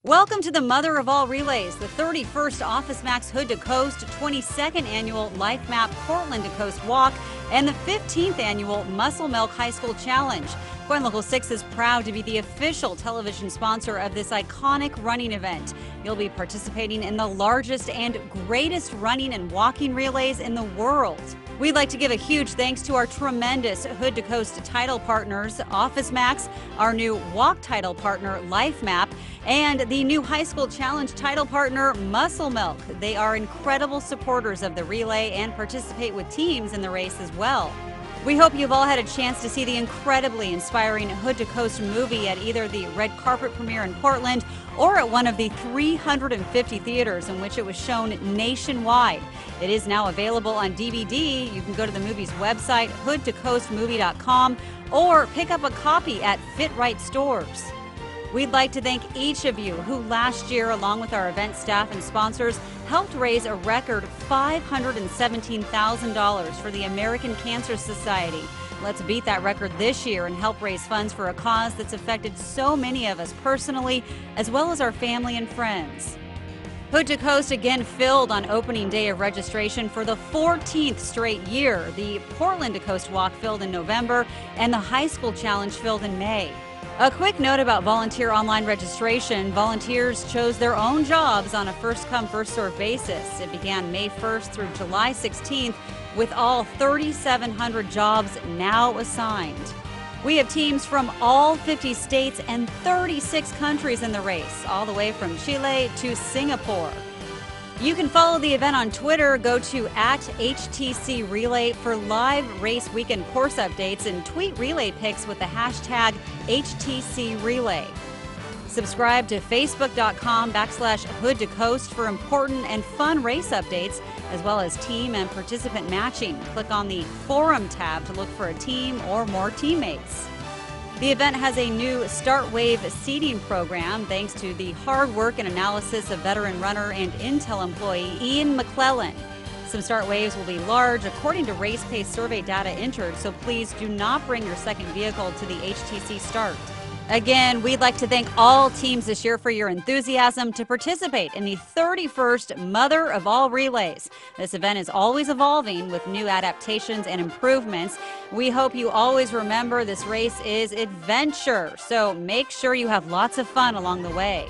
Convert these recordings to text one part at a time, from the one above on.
Welcome to the mother of all relays, the 31st Office Max Hood to Coast, 22nd annual Life Map Portland to Coast Walk, and the 15th annual Muscle Milk High School Challenge. KOIN Local 6 is proud to be the official television sponsor of this iconic running event. You'll be participating in the largest and greatest running and walking relays in the world. We'd like to give a huge thanks to our tremendous Hood to Coast title partners, Office Max, our new walk title partner, Life Map, and the new High School Challenge title partner, Muscle Milk. They are incredible supporters of the relay and participate with teams in the race as well. We hope you've all had a chance to see the incredibly inspiring Hood to Coast movie at either the red carpet premiere in Portland or at one of the 350 theaters in which it was shown nationwide. It is now available on DVD. You can go to the movie's website, hoodtocoastmovie.com, or pick up a copy at Fit Right stores. We'd like to thank each of you who last year, along with our event staff and sponsors, helped raise a record $517,000 for the American Cancer Society. Let's beat that record this year and help raise funds for a cause that's affected so many of us personally, as well as our family and friends. Hood to Coast again filled on opening day of registration for the 14th straight year. The Portland to Coast Walk filled in November, and the High School Challenge filled in May. A quick note about volunteer online registration. Volunteers chose their own jobs on a first-come, first-served basis. It began May 1st through July 16th, with all 3,700 jobs now assigned. We have teams from all 50 states and 36 countries in the race, all the way from Chile to Singapore. You can follow the event on Twitter. Go to @HTC Relay for live race weekend course updates and tweet relay pics with the hashtag HTC Relay. Subscribe to facebook.com/Hood to Coast for important and fun race updates, as well as team and participant matching. Click on the Forum tab to look for a team or more teammates. The event has a new Start Wave seeding program thanks to the hard work and analysis of veteran runner and Intel employee Ian McClellan. Some Start Waves will be large according to race pace survey data entered, so please do not bring your second vehicle to the HTC start. Again, we'd like to thank all teams this year for your enthusiasm to participate in the 31st Mother of All Relays. This event is always evolving with new adaptations and improvements. We hope you always remember this race is adventure, so make sure you have lots of fun along the way.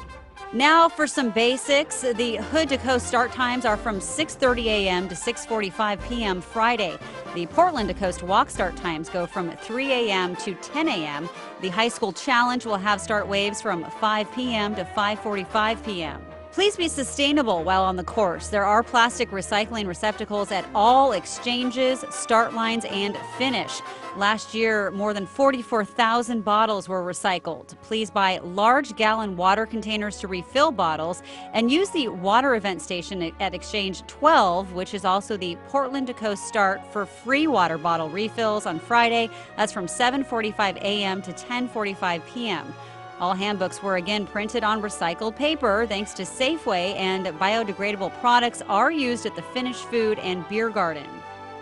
Now for some basics. The Hood to Coast start times are from 6:30 a.m. to 6:45 p.m. Friday. The Portland to Coast walk start times go from 3 a.m. to 10 a.m. The High School Challenge will have start waves from 5 p.m. to 5:45 p.m. Please be sustainable while on the course. There are plastic recycling receptacles at all exchanges, start lines, and finish. Last year, more than 44,000 bottles were recycled. Please buy large gallon water containers to refill bottles and use the water event station at Exchange 12, which is also the Portland to Coast start, for free water bottle refills on Friday. That's from 7:45 a.m. to 10:45 p.m. All handbooks were again printed on recycled paper thanks to Safeway, and biodegradable products are used at the Finnish Food and Beer Garden.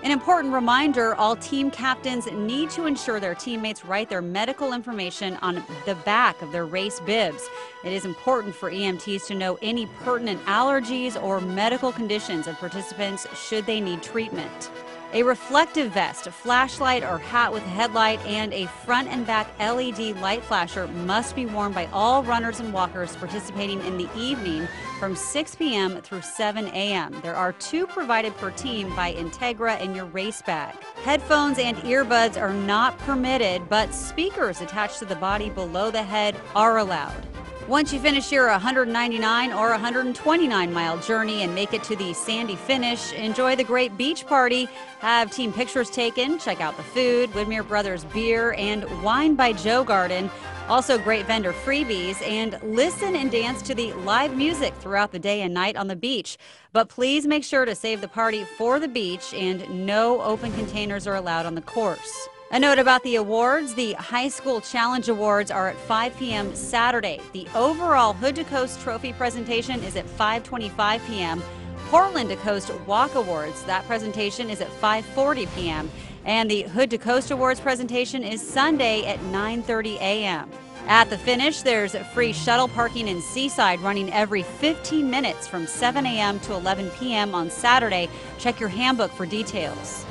An important reminder, all team captains need to ensure their teammates write their medical information on the back of their race bibs. It is important for EMTs to know any pertinent allergies or medical conditions of participants should they need treatment. A reflective vest, a flashlight or hat with a headlight, and a front and back LED light flasher must be worn by all runners and walkers participating in the evening from 6 p.m. through 7 a.m. There are 2 provided per team by Integra in your race bag. Headphones and earbuds are not permitted, but speakers attached to the body below the head are allowed. Once you finish your 199 or 129-mile journey and make it to the sandy finish, enjoy the great beach party, have team pictures taken, check out the food, Widmer Brothers beer, and Wine by Joe Garden. Also great vendor freebies, and listen and dance to the live music throughout the day and night on the beach. But please make sure to save the party for the beach, and no open containers are allowed on the course. A note about the awards. The High School Challenge Awards are at 5 p.m. Saturday. The overall Hood to Coast trophy presentation is at 5:25 p.m. Portland to Coast Walk Awards, that presentation is at 5:40 p.m. And the Hood to Coast Awards presentation is Sunday at 9:30 a.m. At the finish, there's free shuttle parking in Seaside running every 15 minutes from 7 a.m. to 11 p.m. on Saturday. Check your handbook for details.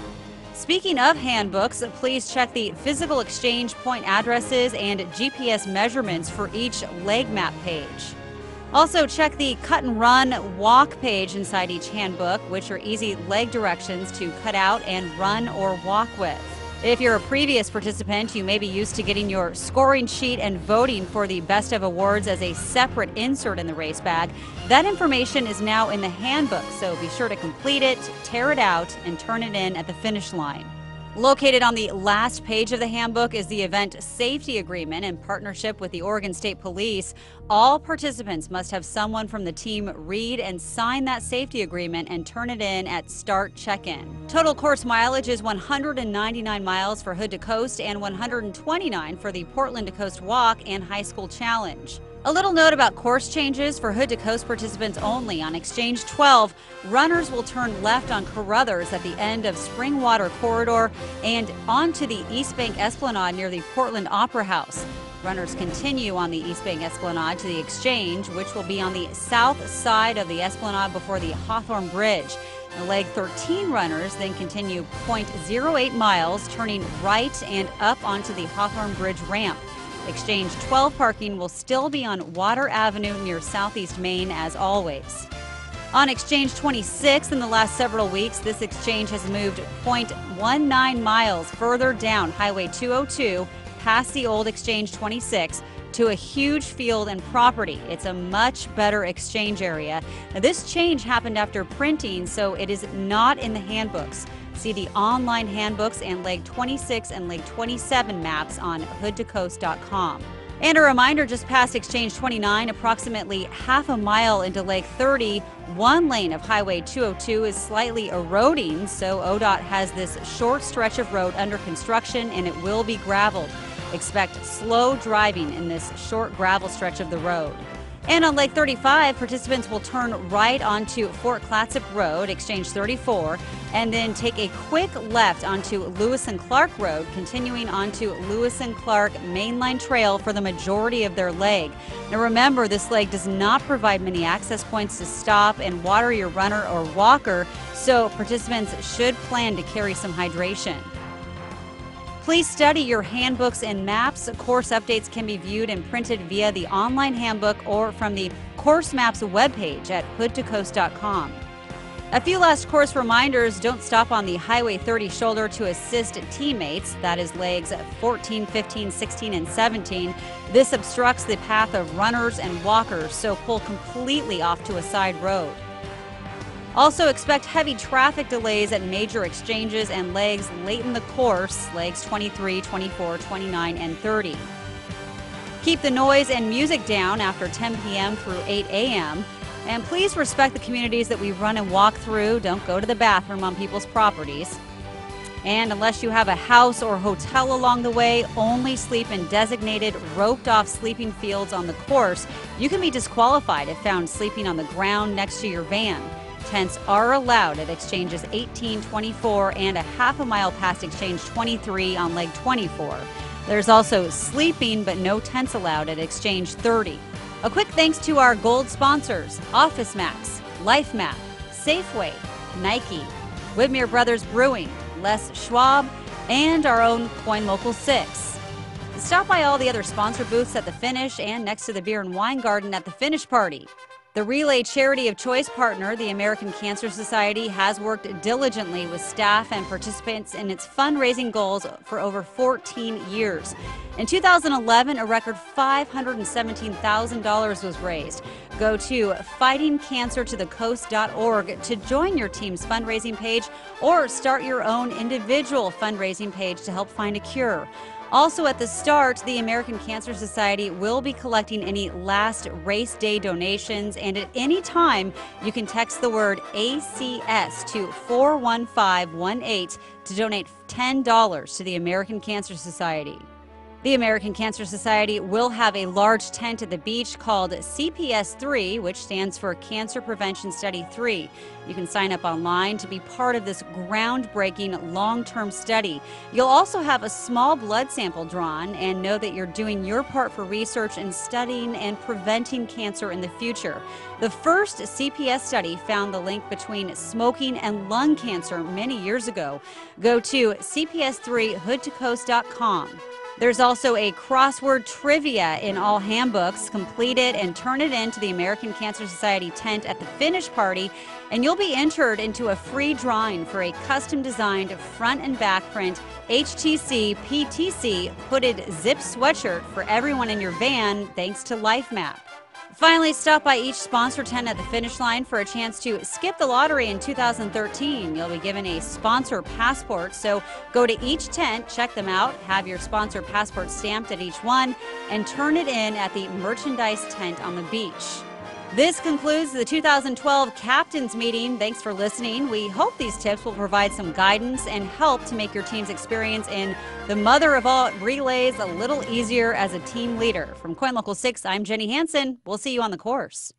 Speaking of handbooks, please check the physical exchange point addresses and GPS measurements for each leg map page. Also, check the cut and run walk page inside each handbook, which are easy leg directions to cut out and run or walk with. If you're a previous participant, you may be used to getting your scoring sheet and voting for the Best of Awards as a separate insert in the race bag. That information is now in the handbook, so be sure to complete it, tear it out, and turn it in at the finish line. Located on the last page of the handbook is the event safety agreement in partnership with the Oregon State Police. All participants must have someone from the team read and sign that safety agreement and turn it in at start check-in. Total course mileage is 199 miles for Hood to Coast and 129 for the Portland to Coast Walk and High School Challenge. A little note about course changes for Hood to Coast participants only. On Exchange 12, runners will turn left on Carruthers at the end of Springwater Corridor and onto the East Bank Esplanade near the Portland Opera House. Runners continue on the East Bank Esplanade to the Exchange, which will be on the south side of the Esplanade before the Hawthorne Bridge. The leg 13 runners then continue 0.08 miles, turning right and up onto the Hawthorne Bridge ramp. Exchange 12 parking will still be on Water Avenue near Southeast Main as always. On Exchange 26, in the last several weeks, this exchange has moved 0.19 miles further down Highway 202 past the old Exchange 26 to a huge field and property. It's a much better exchange area. Now, this change happened after printing, so it is not in the handbooks. See the online handbooks and Leg 26 and Leg 27 maps on hoodtocoast.com. And a reminder, just past Exchange 29, approximately half a mile into Leg 30, one lane of Highway 202 is slightly eroding, so ODOT has this short stretch of road under construction and it will be graveled. Expect slow driving in this short gravel stretch of the road. And on Lake 35, participants will turn right onto Fort Clatsop Road, Exchange 34, and then take a quick left onto Lewis and Clark Road, continuing onto Lewis and Clark Mainline Trail for the majority of their leg. Now remember, this leg does not provide many access points to stop and water your runner or walker, so participants should plan to carry some hydration. Please study your handbooks and maps. Course updates can be viewed and printed via the online handbook or from the Course Maps webpage at hoodtocoast.com. A few last course reminders: don't stop on the Highway 30 shoulder to assist teammates. That is legs 14, 15, 16, and 17. This obstructs the path of runners and walkers, so pull completely off to a side road. Also expect heavy traffic delays at major exchanges and legs late in the course, legs 23, 24, 29, and 30. Keep the noise and music down after 10 p.m. through 8 a.m. And please respect the communities that we run and walk through. Don't go to the bathroom on people's properties. And unless you have a house or hotel along the way, only sleep in designated roped-off sleeping fields on the course. You can be disqualified if found sleeping on the ground next to your van. Tents are allowed at exchanges 18, 24, and a half a mile past exchange 23 on leg 24. There's also sleeping, but no tents allowed at exchange 30. A quick thanks to our gold sponsors: Office Max, Life Map, Safeway, Nike, Whitmer Brothers Brewing, Les Schwab, and our own Coin Local 6. Stop by all the other sponsor booths at the finish and next to the beer and wine garden at the finish party. The Relay Charity of Choice partner, the American Cancer Society, has worked diligently with staff and participants in its fundraising goals for over 14 years. In 2011, a record $517,000 was raised. Go to fightingcancertothecoast.org to join your team's fundraising page or start your own individual fundraising page to help find a cure. Also at the start, the American Cancer Society will be collecting any last race day donations, and at any time you can text the word ACS to 41518 to donate $10 to the American Cancer Society. The American Cancer Society will have a large tent at the beach called CPS3, which stands for Cancer Prevention Study 3. You can sign up online to be part of this groundbreaking long-term study. You'll also have a small blood sample drawn, and know that you're doing your part for research and studying and preventing cancer in the future. The first CPS study found the link between smoking and lung cancer many years ago. Go to cps3hoodtocoast.com. There's also a crossword trivia in all handbooks. Complete it and turn it in to the American Cancer Society tent at the finish party, and you'll be entered into a free drawing for a custom-designed front and back print HTC PTC hooded zip sweatshirt for everyone in your van, thanks to LifeMap. Finally, stop by each sponsor tent at the finish line for a chance to skip the lottery in 2013. You'll be given a sponsor passport, so go to each tent, check them out, have your sponsor passport stamped at each one, and turn it in at the merchandise tent on the beach. This concludes the 2012 Captains Meeting. Thanks for listening. We hope these tips will provide some guidance and help to make your team's experience in the mother of all relays a little easier as a team leader. From KOIN Local 6, I'm Jenny Hansen. We'll see you on the course.